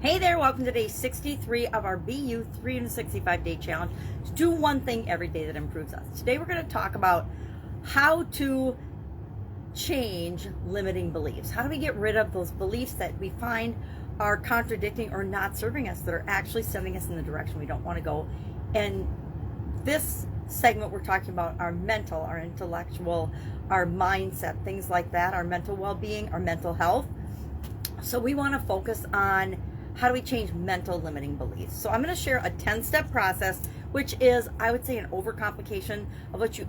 Hey there, welcome to day 63 of our BU 365-day challenge to do one thing every day that improves us. Today we're going to talk about how to change limiting beliefs. How do we get rid of those beliefs that we find are contradicting or not serving us, that are actually sending us in the direction we don't want to go? And this segment we're talking about our mental, our intellectual, our mindset, things like that, our mental well-being, our mental health. So we want to focus on how do we change mental limiting beliefs. So I'm going to share a 10-step process, which is, I would say, an overcomplication of what you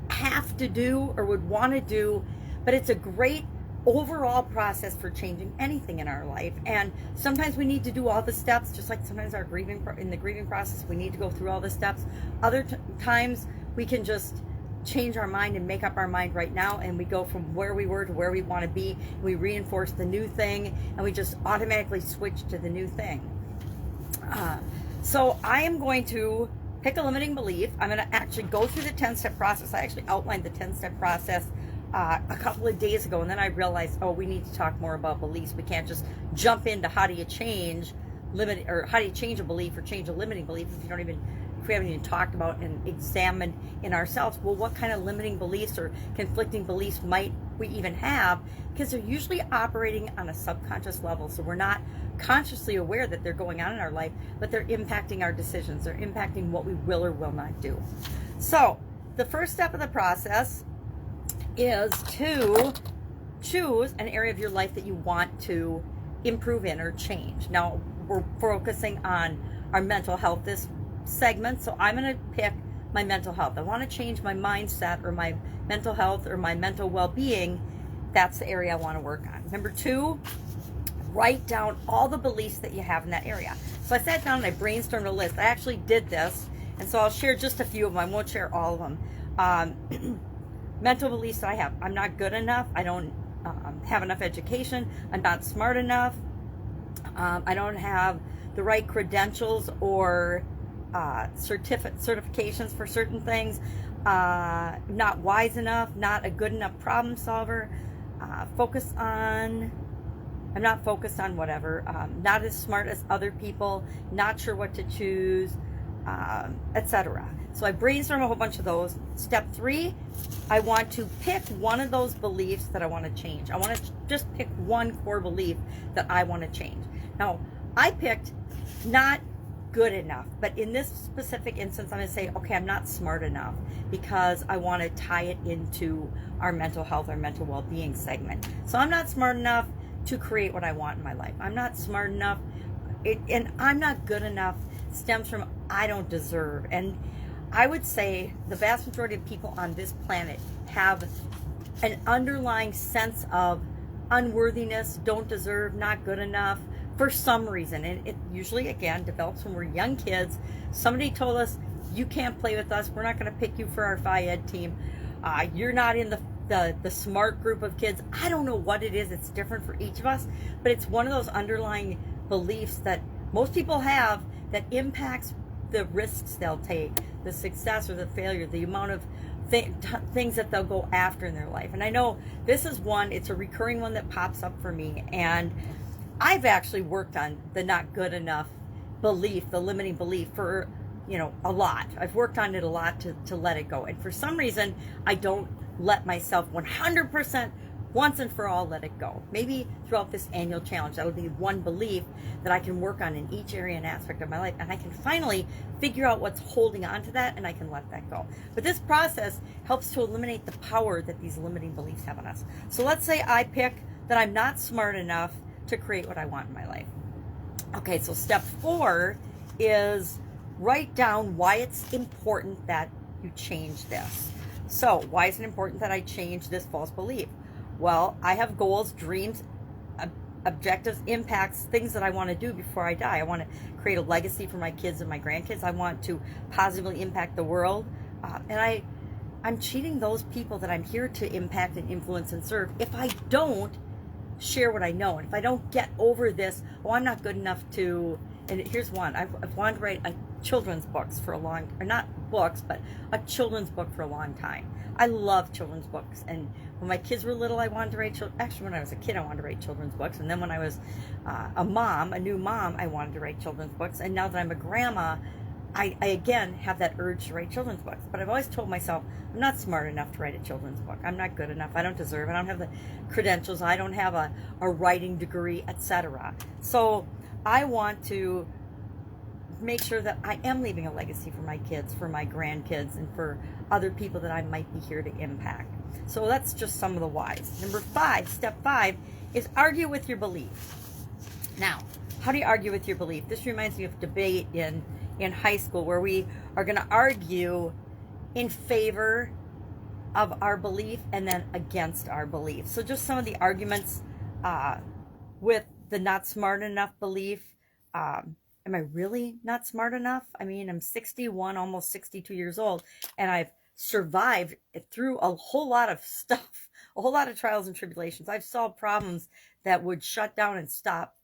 have to do or would want to do, but it's a great overall process for changing anything in our life. And sometimes we need to do all the steps, just like sometimes in the grieving process, we need to go through all the steps. Other times we can just change our mind and make up our mind right now, and we go from where we were to where we want to be. We reinforce the new thing, and we just automatically switch to the new thing. So I am going to pick a limiting belief. I'm going to actually go through the 10-step process. I actually outlined the 10-step process a couple of days ago, and then I realized, oh, we need to talk more about beliefs. We can't just jump into how do you change how do you change a belief or change a limiting belief if we haven't even talked about and examined in ourselves, well, what kind of limiting beliefs or conflicting beliefs might we even have? Because they're usually operating on a subconscious level, so we're not consciously aware that they're going on in our life, but they're impacting our decisions. They're impacting what we will or will not do. So the first step of the process is to choose an area of your life that you want to improve in or change. Now, we're focusing on our mental health this segment, so I'm going to pick my mental health. I want to change my mindset or my mental health or my mental well-being. That's the area I want to work on. Number 2, write down all the beliefs that you have in that area. So I sat down and I brainstormed a list. I actually did this, and so I'll share just a few of them. I won't share all of them. Mental beliefs that I have: I'm not good enough, I don't have enough education, I'm not smart enough, I don't have the right credentials or certifications for certain things, not wise enough, not a good enough problem solver, I'm not focused on whatever, not as smart as other people, not sure what to choose, etc. So I brainstorm a whole bunch of those. Step 3, I want to pick one of those beliefs that I want to change. I want to just pick one core belief that I want to change. Now, I picked not good enough, but in this specific instance, I'm going to say, okay, I'm not smart enough, because I want to tie it into our mental health, our mental well-being segment. So I'm not smart enough to create what I want in my life. I'm not smart enough, and I'm not good enough stems from I don't deserve. And I would say the vast majority of people on this planet have an underlying sense of unworthiness, don't deserve, not good enough for some reason. And it usually, again, develops when we're young kids. Somebody told us, you can't play with us, we're not going to pick you for our Phi-Ed team, you're not in the smart group of kids. I don't know what it is, it's different for each of us, but it's one of those underlying beliefs that most people have that impacts the risks they'll take, the success or the failure, the amount of things that they'll go after in their life. And I know this is one, it's a recurring one that pops up for me, and I've actually worked on the not good enough belief, the limiting belief, for a lot. I've worked on it a lot to let it go, and for some reason I don't let myself 100% once and for all let it go. Maybe throughout this annual challenge, that'll be one belief that I can work on in each area and aspect of my life, and I can finally figure out what's holding on to that, and I can let that go. But this process helps to eliminate the power that these limiting beliefs have on us. So let's say I pick that I'm not smart enough to create what I want in my life. Okay, so step 4 is write down why it's important that you change this. So why is it important that I change this false belief? Well, I have goals, dreams, objectives, impacts, things that I want to do before I die. I want to create a legacy for my kids and my grandkids. I want to positively impact the world. And I'm cheating those people that I'm here to impact and influence and serve if I don't share what I know. And if I don't get over this, oh, I'm not good enough to, and here's one, I've wanted to write a children's books for a long, or not books, but a children's book for a long time. I love children's books. And when my kids were little, I wanted to write, actually when I was a kid, I wanted to write children's books. And then when I was a new mom, I wanted to write children's books. And now that I'm a grandma, I again have that urge to write children's books. But I've always told myself, I'm not smart enough to write a children's book. I'm not good enough. I don't deserve it. I don't have the credentials. I don't have a writing degree, etc. So I want to make sure that I am leaving a legacy for my kids, for my grandkids, and for other people that I might be here to impact. So that's just some of the whys. Number 5, step 5, is argue with your belief. Now, how do you argue with your belief? This reminds me of debate in high school, where we are going to argue in favor of our belief and then against our belief. So just some of the arguments with the not smart enough belief. Am I really not smart enough? I mean, I'm 61, almost 62 years old, and I've survived through a whole lot of stuff, a whole lot of trials and tribulations. I've solved problems that would shut down and stop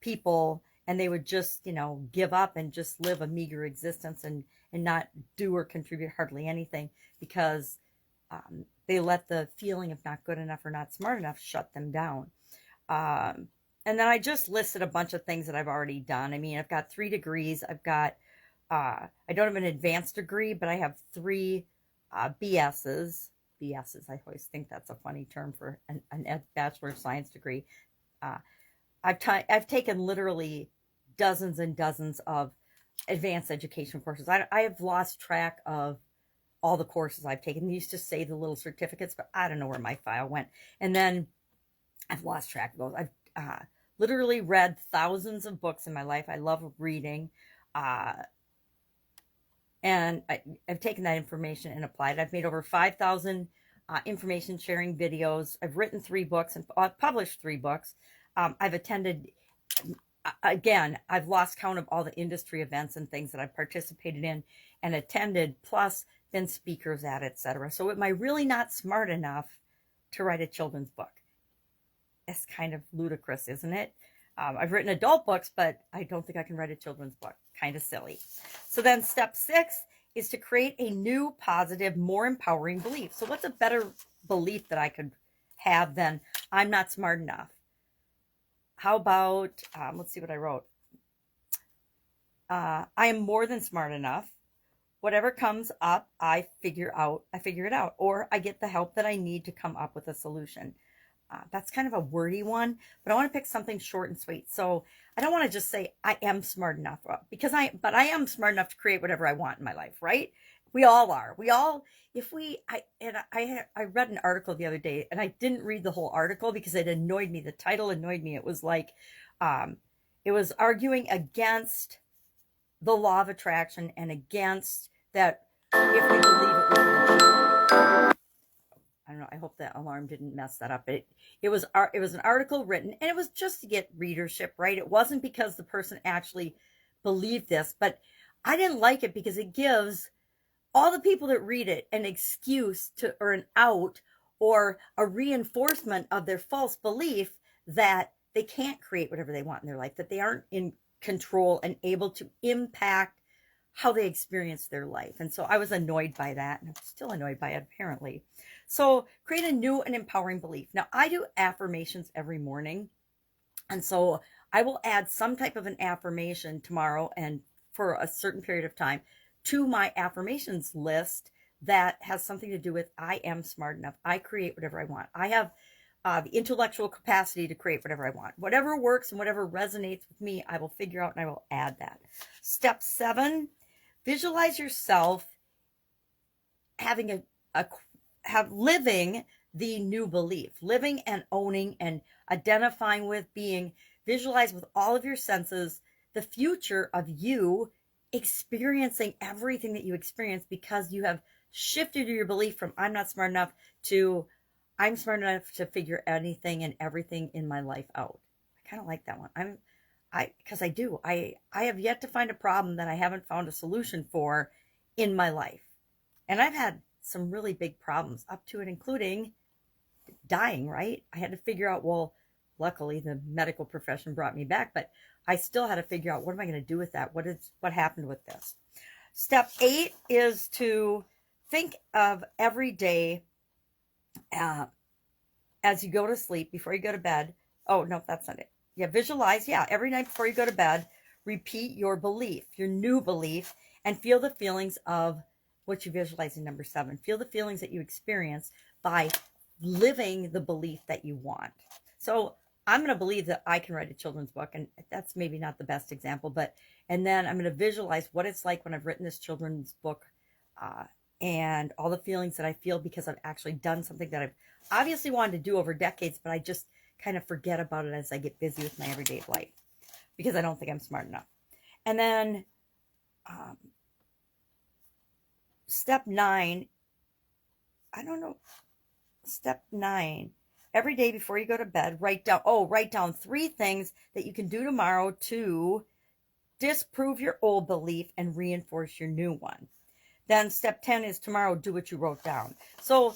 people, and they would just, give up and just live a meager existence and not do or contribute hardly anything, because they let the feeling of not good enough or not smart enough shut them down. And then I just listed a bunch of things that I've already done. I mean, I've got 3 degrees. I've got, I don't have an advanced degree, but I have 3 BSs. BSs, I always think that's a funny term for a Bachelor of Science degree. I've taken literally dozens and dozens of advanced education courses. I have lost track of all the courses I've taken. They used to say the little certificates, but I don't know where my file went. And then I've lost track of those. I've literally read thousands of books in my life. I love reading. And I've taken that information and applied it. I've made over 5,000 information sharing videos. I've written 3 books and published 3 books. I've attended, again, I've lost count of all the industry events and things that I've participated in and attended, plus been speakers at, etc. So am I really not smart enough to write a children's book? It's kind of ludicrous, isn't it? I've written adult books, but I don't think I can write a children's book. Kind of silly. So then step 6 is to create a new, positive, more empowering belief. So what's a better belief that I could have than I'm not smart enough? How about, let's see what I wrote. I am more than smart enough. Whatever comes up, I figure it out, or I get the help that I need to come up with a solution. That's kind of a wordy one, but I want to pick something short and sweet. So I don't want to just say I am smart enough, because but I am smart enough to create whatever I want in my life, right? We all are. I read an article the other day, and I didn't read the whole article because it annoyed me. The title annoyed me. It was like, it was arguing against the law of attraction and against that if we believe it, we can achieve it. I don't know. I hope that alarm didn't mess that up. It was an article written, and it was just to get readership, right? It wasn't because the person actually believed this, but I didn't like it because it gives all the people that read it an excuse or an out or a reinforcement of their false belief that they can't create whatever they want in their life, that they aren't in control and able to impact how they experience their life. And so I was annoyed by that, and I'm still annoyed by it, apparently. So create a new and empowering belief. Now, I do affirmations every morning, and so I will add some type of an affirmation tomorrow and for a certain period of time to my affirmations list that has something to do with I am smart enough. I create whatever I want. I have the intellectual capacity to create whatever I want. Whatever works and whatever resonates with me, I will figure out and I will add that. Step 7, visualize yourself living the new belief, living and owning and identifying with, visualize with all of your senses the future of you experiencing everything that you experience, because you have shifted your belief from I'm not smart enough to I'm smart enough to figure anything and everything in my life out. I kind of like that one. Because I have yet to find a problem that I haven't found a solution for in my life. And I've had some really big problems up to and including dying, right? I had to figure out, well, luckily the medical profession brought me back, but I still had to figure out, what am I going to do with that? What happened with this? Step 8 is to think of every day as you go to sleep, before you go to bed. Oh, no, that's not it. Yeah, visualize. Yeah, every night before you go to bed, repeat your belief, your new belief, and feel the feelings of what you visualize in number 7. Feel the feelings that you experience by living the belief that you want. So I'm going to believe that I can write a children's book, and that's maybe not the best example, but, and then I'm going to visualize what it's like when I've written this children's book, and all the feelings that I feel because I've actually done something that I've obviously wanted to do over decades, but I just kind of forget about it as I get busy with my everyday life because I don't think I'm smart enough. And then step 9, I don't know, step 9, every day before you go to bed, write down 3 things that you can do tomorrow to disprove your old belief and reinforce your new one. Then step 10 is tomorrow, do what you wrote down. So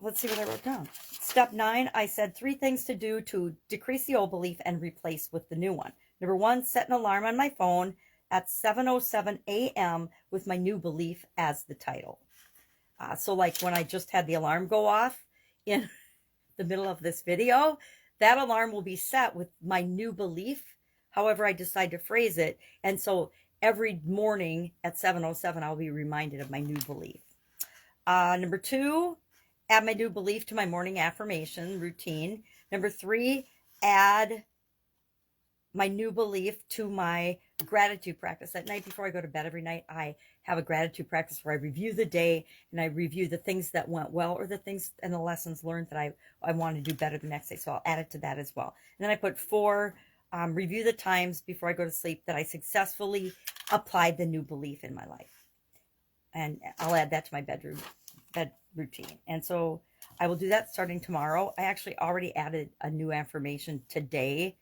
let's see what I wrote down. Step 9, I said 3 things to do to decrease the old belief and replace with the new one. Number 1, set an alarm on my phone at 7:07 a.m. with my new belief as the title. So like when I just had the alarm go off in the middle of this video, that alarm will be set with my new belief, however I decide to phrase it. And so every morning at 7:07, I'll be reminded of my new belief. Number 2, add my new belief to my morning affirmation routine. Number 3, add my new belief to my gratitude practice. At night before I go to bed every night, I have a gratitude practice where I review the day and I review the things that went well or the things and the lessons learned that I want to do better the next day. So I'll add it to that as well. And then I put 4, review the times before I go to sleep that I successfully applied the new belief in my life. And I'll add that to my bed routine. And so I will do that starting tomorrow. I actually already added a new affirmation today,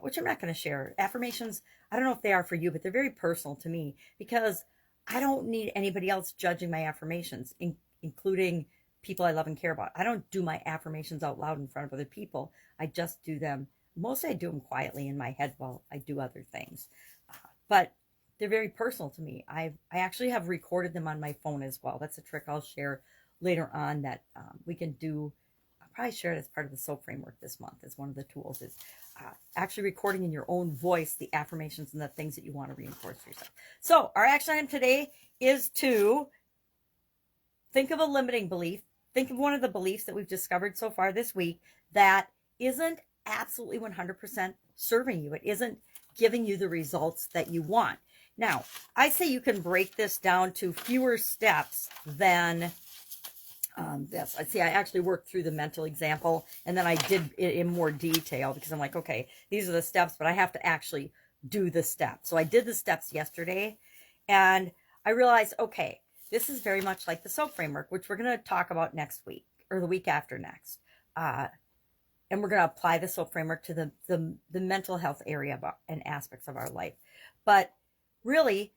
which I'm not going to share. Affirmations, I don't know if they are for you, but they're very personal to me because I don't need anybody else judging my affirmations, including people I love and care about. I don't do my affirmations out loud in front of other people. I just do them. Mostly I do them quietly in my head while I do other things. But they're very personal to me. I actually have recorded them on my phone as well. That's a trick I'll share later on that we can do. I'll probably share it as part of the SOAP framework this month as one of the tools is actually recording in your own voice the affirmations and the things that you want to reinforce for yourself. So our action item today is to think of a limiting belief. Think of one of the beliefs that we've discovered so far this week that isn't absolutely 100% serving you. It isn't giving you the results that you want. Now, I say you can break this down to fewer steps than this. I see I actually worked through the mental example and then I did it in more detail because I'm like, okay, these are the steps, but I have to actually do the steps. So I did the steps yesterday and I realized, okay, this is very much like the SOAP framework, which we're going to talk about next week or the week after next. And we're going to apply the SOAP framework to the mental health area and aspects of our life. But really,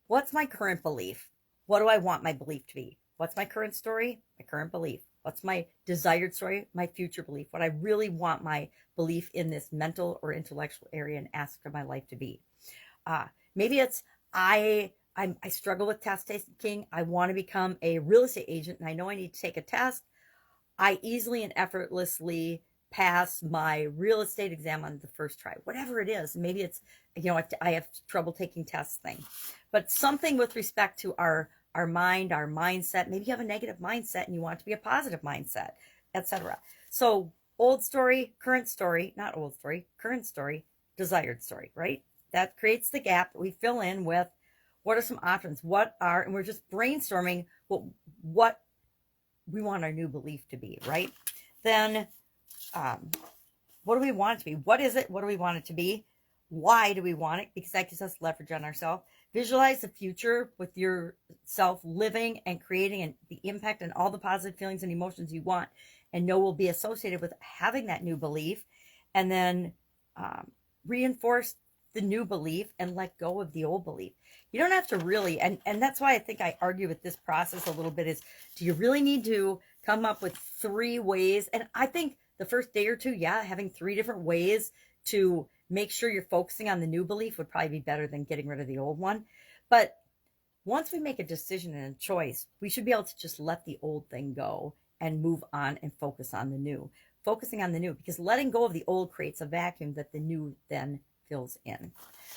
what's my current belief? What do I want my belief to be? What's my current story? My current belief. What's my desired story? My future belief. What I really want my belief in this mental or intellectual area and aspect of my life to be. Maybe it's I struggle with test taking. I want to become a real estate agent and I know I need to take a test. I easily and effortlessly pass my real estate exam on the first try, whatever it is. Maybe it's, I have trouble taking tests thing, but something with respect to our mind, our mindset. Maybe you have a negative mindset and you want it to be a positive mindset, etc. So old story, current story, not old story, current story, desired story, right? That creates the gap that we fill in with what are some options, and we're just brainstorming what we want our new belief to be, right? Then what do we want it to be? What is it? What do we want it to be? Why do we want it? Because that gives us leverage on ourselves. Visualize the future with yourself living and creating the impact and all the positive feelings and emotions you want and know will be associated with having that new belief. And then reinforce the new belief and let go of the old belief. You don't have to really, and that's why I think I argue with this process a little bit is, do you really need to come up with 3 ways. And I think the first day or two, yeah, having 3 different ways to make sure you're focusing on the new belief would probably be better than getting rid of the old one. But once we make a decision and a choice, we should be able to just let the old thing go and move on and focus on the new. Focusing on the new, because letting go of the old creates a vacuum that the new then fills in.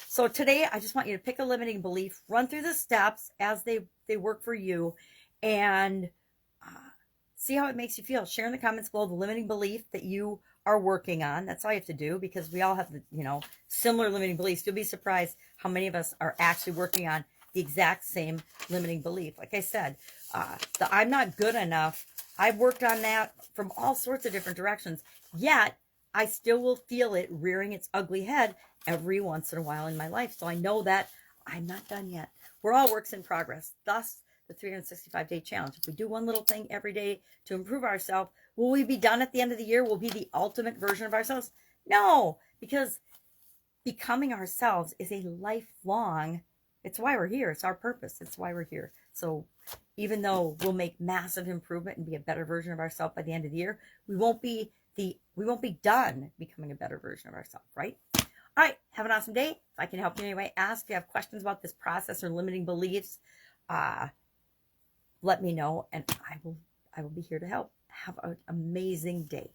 So today, I just want you to pick a limiting belief, run through the steps as they work for you, and see how it makes you feel. Share in the comments below the limiting belief that you are working on. That's all you have to do, because we all have the, similar limiting beliefs. You'll be surprised how many of us are actually working on the exact same limiting belief. Like I said, the I'm not good enough, I've worked on that from all sorts of different directions, yet I still will feel it rearing its ugly head every once in a while in my life. So I know that I'm not done yet. We're all works in progress. Thus, the 365-day challenge. If we do one little thing every day to improve ourselves, will we be done at the end of the year? Will we be the ultimate version of ourselves? No, because becoming ourselves is a lifelong, it's why we're here. It's our purpose. It's why we're here. So even though we'll make massive improvement and be a better version of ourselves by the end of the year, we won't be done becoming a better version of ourselves, right? All right, have an awesome day. If I can help you in any way, ask. If you have questions about this process or limiting beliefs, let me know, and I will be here to help. Have an amazing day.